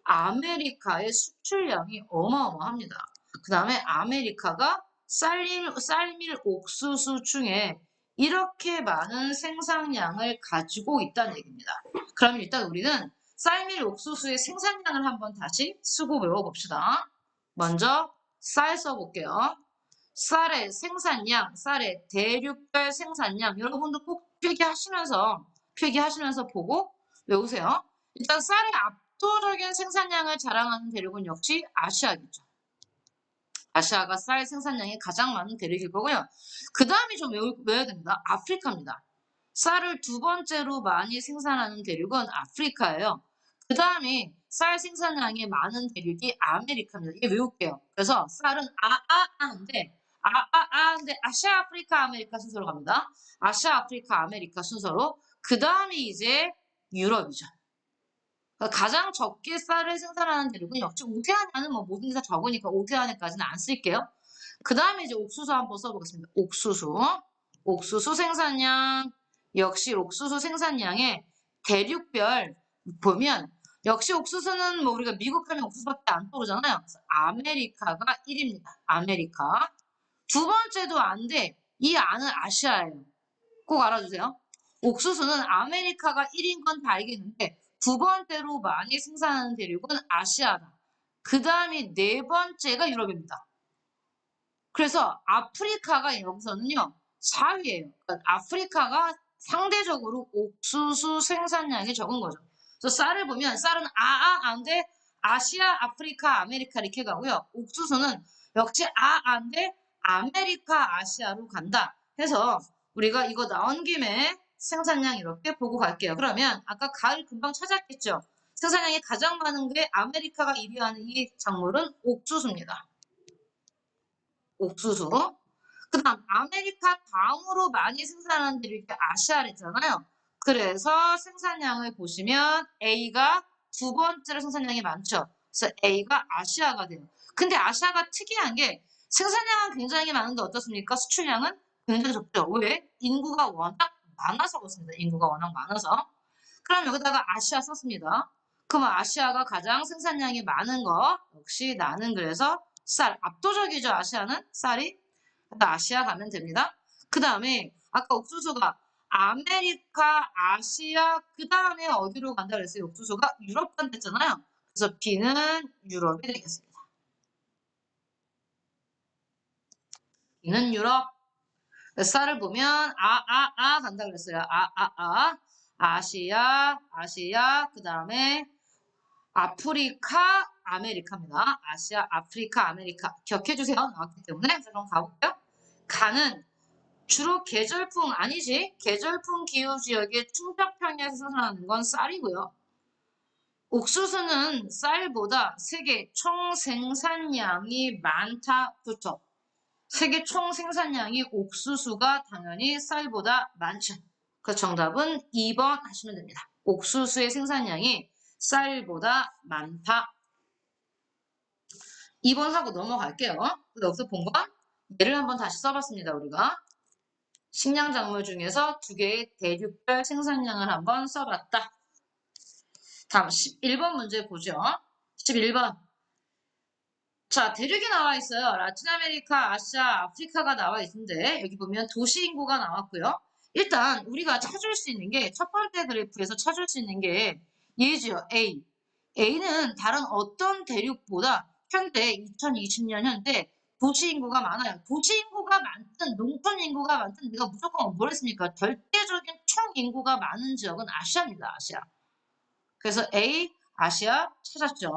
[SPEAKER 1] 아메리카의 수출량이 어마어마합니다. 그 다음에 아메리카가 쌀밀 옥수수 중에 이렇게 많은 생산량을 가지고 있다는 얘기입니다. 그럼 일단 우리는 쌀밀 옥수수의 생산량을 한번 다시 쓰고 외워봅시다. 먼저 쌀 써볼게요. 쌀의 생산량, 쌀의 대륙별 생산량 여러분도 꼭 표기하시면서 보고 외우세요. 일단 쌀의 압도적인 생산량을 자랑하는 대륙은 역시 아시아겠죠. 아시아가 쌀 생산량이 가장 많은 대륙일 거고요. 그 다음이 좀 외워야 됩니다. 아프리카입니다. 쌀을 두 번째로 많이 생산하는 대륙은 아프리카예요. 그 다음에 쌀 생산량이 많은 대륙이 아메리카입니다. 이게 외울게요. 그래서 쌀은 아인데 아시아, 아프리카, 아메리카 순서로 갑니다. 아시아, 아프리카, 아메리카 순서로. 그 다음이 이제 유럽이죠. 가장 적게 쌀을 생산하는 대륙은 역시 오세아니아는 뭐 모든 게 다 적으니까 오세아니아까지는 안 쓸게요. 그 다음에 이제 옥수수 한번 써보겠습니다. 옥수수 생산량, 역시 옥수수 생산량의 대륙별 보면 역시 옥수수는 뭐 우리가 미국 하면 옥수수밖에 안 떠오르잖아요. 그래서 아메리카가 1입니다. 아메리카. 두 번째도 안 돼. 이 안은 아시아예요. 꼭 알아주세요. 옥수수는 아메리카가 1인 건 다 알겠는데 두 번째로 많이 생산하는 대륙은 아시아다. 그 다음이 네 번째가 유럽입니다. 그래서 아프리카가 여기서는요 4위예요. 그러니까 아프리카가 상대적으로 옥수수 생산량이 적은 거죠. 그래서 쌀을 보면 쌀은 안돼 아시아, 아프리카, 아메리카 이렇게 가고요. 옥수수는 역시 안돼 아메리카, 아시아로 간다. 해서 우리가 이거 나온 김에 생산량 이렇게 보고 갈게요. 그러면 아까 가을 금방 찾았겠죠. 생산량이 가장 많은 게 아메리카가 1위 하는 이 작물은 옥수수입니다. 옥수수. 그 다음 아메리카 다음으로 많이 생산하는 데를 이렇게 아시아랬잖아요. 그래서 생산량을 보시면 A가 두 번째로 생산량이 많죠. 그래서 A가 아시아가 돼요. 근데 아시아가 특이한 게 생산량은 굉장히 많은데 어떻습니까? 수출량은 굉장히 적죠. 왜? 인구가 워낙 많아서 그렇습니다. 인구가 워낙 많아서. 그럼 여기다가 아시아 썼습니다. 그러면 아시아가 가장 생산량이 많은 거 역시 나는 그래서 쌀 압도적이죠. 아시아는 쌀이. 그래서 아시아 가면 됩니다. 그 다음에 아까 옥수수가 아메리카, 아시아 그 다음에 어디로 간다 그랬어요? 옥수수가 유럽 간댔잖아요. 그래서 B는 유럽이 되겠습니다. B는 유럽. 쌀을 보면 간다 그랬어요. 아시아 그 다음에 아프리카 아메리카입니다. 아시아 아프리카 아메리카 기억해주세요. 나왔기 때문에. 자, 그럼 가볼게요. 가는 주로 계절풍 아니지. 계절풍 기후지역의 충청평야에서 생산하는 건 쌀이고요. 옥수수는 쌀보다 세계 총 생산량이 많다. 그렇죠. 세계 총 생산량이 옥수수가 당연히 쌀보다 많죠. 그 정답은 2번 하시면 됩니다. 옥수수의 생산량이 쌀보다 많다. 2번 하고 넘어갈게요. 여기서 본 건 예를 한번 다시 써봤습니다. 우리가 식량작물 중에서 두 개의 대륙별 생산량을 한번 써봤다. 다음 11번 문제 보죠. 11번. 자, 대륙이 나와 있어요. 라틴 아메리카, 아시아, 아프리카가 나와 있는데 여기 보면 도시 인구가 나왔고요. 일단 우리가 찾을 수 있는 게 첫 번째 그래프에서 찾을 수 있는 게 얘죠. A. A는 다른 어떤 대륙보다 현재 2020년 현재 도시 인구가 많아요. 도시 인구가 많든 농촌 인구가 많든 내가 무조건 뭘 했습니까? 절대적인 총 인구가 많은 지역은 아시아입니다. 아시아. 그래서 A, 아시아 찾았죠.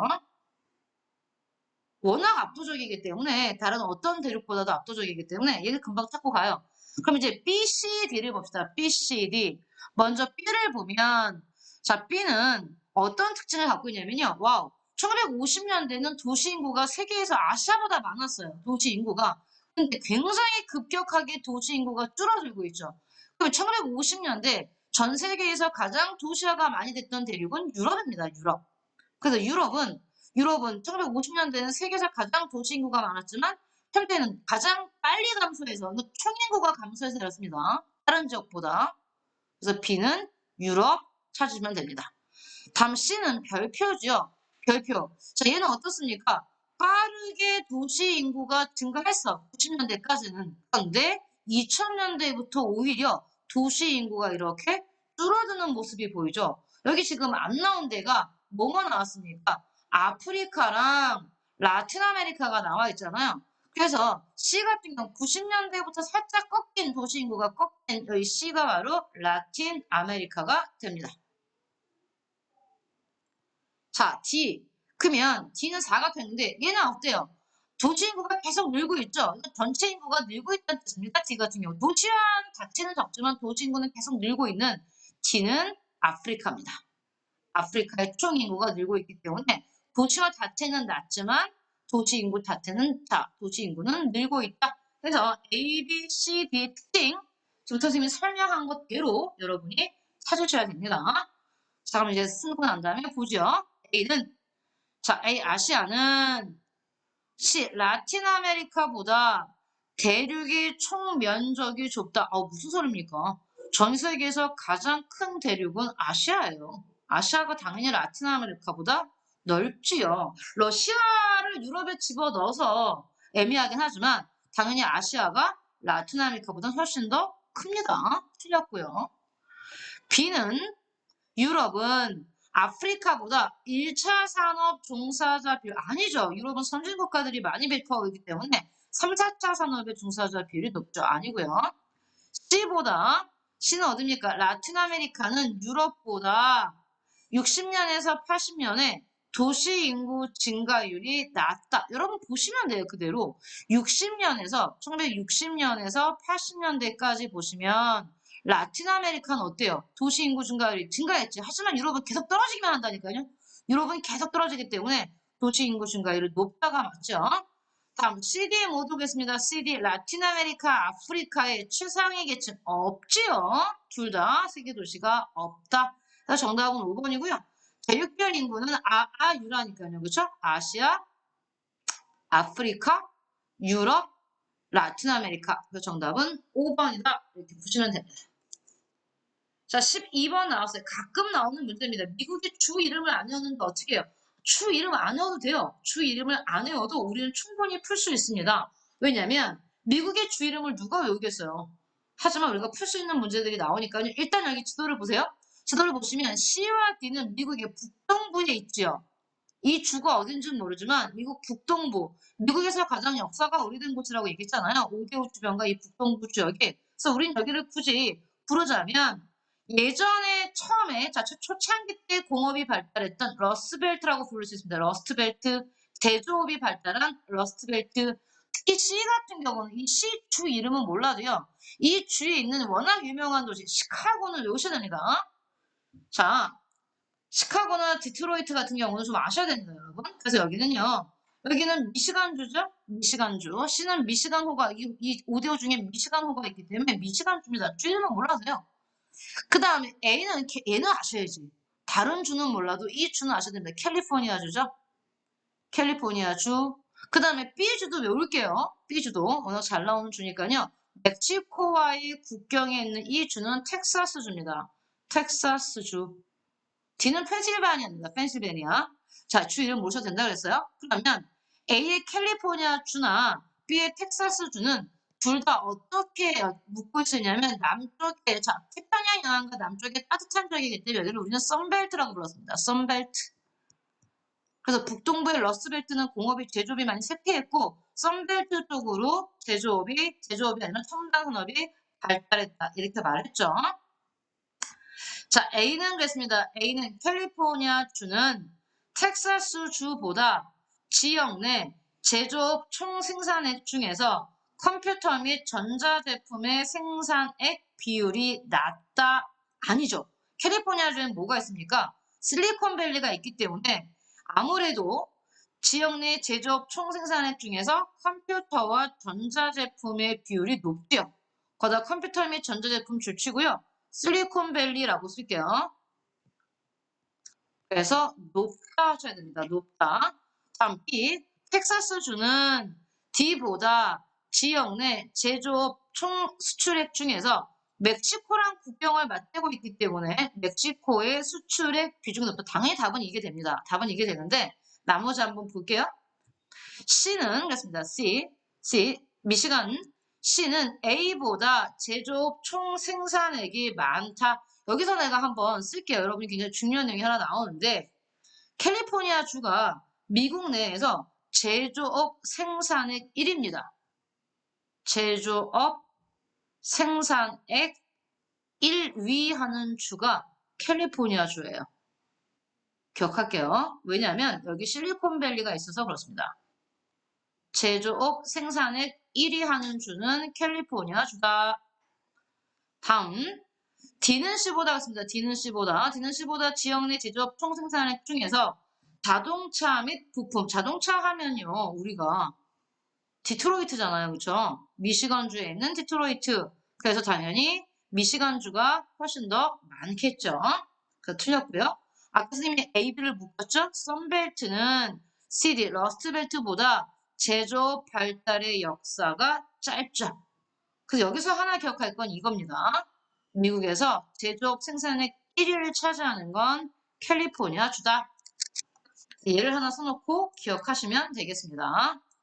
[SPEAKER 1] 워낙 압도적이기 때문에 다른 어떤 대륙보다도 압도적이기 때문에 얘는 금방 찾고 가요. 그럼 이제 B, C, D를 봅시다. B, C, D. 먼저 B를 보면 자 B는 어떤 특징을 갖고 있냐면요. 와우. 1950년대는 도시 인구가 세계에서 아시아보다 많았어요. 도시 인구가. 근데 굉장히 급격하게 도시 인구가 줄어들고 있죠. 그럼 1950년대 전 세계에서 가장 도시화가 많이 됐던 대륙은 유럽입니다. 유럽. 그래서 유럽은 1950년대는 세계에서 가장 도시 인구가 많았지만 현재는 가장 빨리 감소해서 총인구가 감소해서 그렇습니다. 다른 지역보다. 그래서 B는 유럽 찾으시면 됩니다. 다음 C는 별표죠. 별표. 자, 얘는 어떻습니까? 빠르게 도시 인구가 증가했어. 90년대까지는. 그런데 2000년대부터 오히려 도시 인구가 이렇게 줄어드는 모습이 보이죠. 여기 지금 안 나온 데가 뭐가 나왔습니까? 아프리카랑 라틴 아메리카가 나와 있잖아요. 그래서 C 같은 경우 90년대부터 살짝 꺾인 도시 인구가 꺾인 여기 C가 바로 라틴 아메리카가 됩니다. 자, D. 그러면 D는 4가 됐는데 얘는 어때요? 도시 인구가 계속 늘고 있죠. 전체 인구가 늘고 있다는 뜻입니다. D 같은 경우. 도시화 자체는 적지만 도시 인구는 계속 늘고 있는 D는 아프리카입니다. 아프리카의 총 인구가 늘고 있기 때문에 도시화 자체는 낮지만 도시 인구 자체는 도시 인구는 늘고 있다. 그래서 A, B, C, D 특징 지금 선생님이 설명한 것대로 여러분이 찾으셔야 됩니다. 자, 그럼 이제 쓰고 난 다음에 보죠. A는 자, A 아시아는 C 라틴 아메리카보다 대륙의 총 면적이 좁다. 무슨 소리입니까? 전 세계에서 가장 큰 대륙은 아시아예요. 아시아가 당연히 라틴 아메리카보다 넓지요. 러시아를 유럽에 집어넣어서 애매하긴 하지만 당연히 아시아가 라틴 아메리카보다 훨씬 더 큽니다. 틀렸고요. B는 유럽은 아프리카보다 1차 산업 종사자 비율 아니죠. 유럽은 선진 국가들이 많이 배포하고 있기 때문에 3, 4차 산업의 종사자 비율이 높죠. 아니고요. C는 어딥니까? 라틴 아메리카는 유럽보다 60년에서 80년에 도시 인구 증가율이 낮다. 여러분 보시면 돼요. 그대로 1960년에서 80년대까지 보시면 라틴 아메리카는 어때요? 도시 인구 증가율이 증가했지. 하지만 유럽은 계속 떨어지기만 한다니까요. 유럽은 계속 떨어지기 때문에 도시 인구 증가율이 높다가 맞죠. 다음 CD 모두 보겠습니다. CD 라틴 아메리카, 아프리카의 최상위 계층 없지요. 둘 다 세계 도시가 없다. 그래서 정답은 5번이고요. 대륙별 인구는 유라니까요. 그렇죠? 아시아, 아프리카, 유럽, 라틴 아메리카. 그래서 정답은 5번이다. 이렇게 보시면 됩니다. 자, 12번 나왔어요. 가끔 나오는 문제입니다. 미국의 주 이름을 안 외웠는데 어떻게 해요? 주 이름 안 외워도 돼요. 주 이름을 안 외워도 우리는 충분히 풀 수 있습니다. 왜냐면 미국의 주 이름을 누가 외우겠어요? 하지만 우리가 풀 수 있는 문제들이 나오니까요. 일단 여기 지도를 보세요. 지도를 보시면 C와 D는 미국의 북동부에 있지요. 이 주가 어딘지는 모르지만 미국 북동부, 미국에서 가장 역사가 오래된 곳이라고 얘기했잖아요. 5대5 주변과 이 북동부 지역이. 그래서 우린 여기를 굳이 부르자면 예전에 처음에 자 초창기 때 공업이 발달했던 러스트벨트라고 부를 수 있습니다. 러스트벨트, 제조업이 발달한 러스트벨트. 특히 C 같은 경우는 이 C 주 이름은 몰라도요. 이 주에 있는 워낙 유명한 도시 시카고는 외우셔야 됩니다. 자, 시카고나 디트로이트 같은 경우는 좀 아셔야 됩니다, 여러분. 그래서 여기는요. 여기는 미시간주죠? 미시간주. C는 미시간호가, 이 5대5 중에 미시간호가 있기 때문에 미시간주입니다. 주는 몰라서요. 그 다음에 A는, 얘는 아셔야지. 다른 주는 몰라도 이 주는 아셔야 됩니다. 캘리포니아주죠? 캘리포니아주. 그 다음에 B주도 외울게요. B주도. 워낙 잘 나오는 주니까요. 멕시코와의 국경에 있는 이 주는 텍사스주입니다. 텍사스주. D는 펜실베니아입니다. 펜실베니아. 자, 주 이름 모셔도 된다 그랬어요. 그러면 A의 캘리포니아 주나 B의 텍사스 주는 둘 다 어떻게 묶고 있으냐면 남쪽에 자 태평양 연안과 남쪽에 따뜻한 지역이기 때문에 여기를 우리는 썬벨트라고 불렀습니다. 썬벨트. 그래서 북동부의 러스트벨트는 공업이 제조업이 많이 쇠퇴했고 썬벨트 쪽으로 제조업이 아니라 첨단 산업이 발달했다 이렇게 말했죠. 자, A는 그랬습니다. A는 캘리포니아 주는 텍사스 주보다 지역 내 제조업 총 생산액 중에서 컴퓨터 및 전자제품의 생산액 비율이 낮다. 아니죠. 캘리포니아 주엔 뭐가 있습니까? 실리콘밸리가 있기 때문에 아무래도 지역 내 제조업 총 생산액 중에서 컴퓨터와 전자제품의 비율이 높죠. 거기다 컴퓨터 및 전자제품 줄치고요. 실리콘밸리라고 쓸게요. 그래서 높다 하셔야 됩니다. 높다. 다음 B. 텍사스주는 D보다 지역 내 제조업 총 수출액 중에서 멕시코랑 국경을 맞대고 있기 때문에 멕시코의 수출액 비중이 높다. 당연히 답은 이게 됩니다. 답은 이게 되는데 나머지 한번 볼게요. C는 그렇습니다. C. 미시간 C는 A보다 제조업 총 생산액이 많다. 여기서 내가 한번 쓸게요. 여러분이 굉장히 중요한 내용이 하나 나오는데 캘리포니아 주가 미국 내에서 제조업 생산액 1위입니다. 제조업 생산액 1위 하는 주가 캘리포니아 주예요. 기억할게요. 왜냐하면 여기 실리콘밸리가 있어서 그렇습니다. 제조업 생산액 1위 하는 주는 캘리포니아 주다. 다음 D는 C보다 같습니다. D는 C보다 지역 내 제조업 총생산액 중에서 자동차 및 부품, 자동차 하면요 우리가 디트로이트잖아요. 그렇죠? 미시간주에 있는 디트로이트. 그래서 당연히 미시간주가 훨씬 더 많겠죠. 그래서 틀렸고요. 아까 선생님이 A, B를 묶었죠? 썬벨트는 CD, 러스트벨트보다 제조업 발달의 역사가 짧죠. 그래서 여기서 하나 기억할 건 이겁니다. 미국에서 제조업 생산액 1위를 차지하는 건 캘리포니아 주다. 얘를 하나 써놓고 기억하시면 되겠습니다.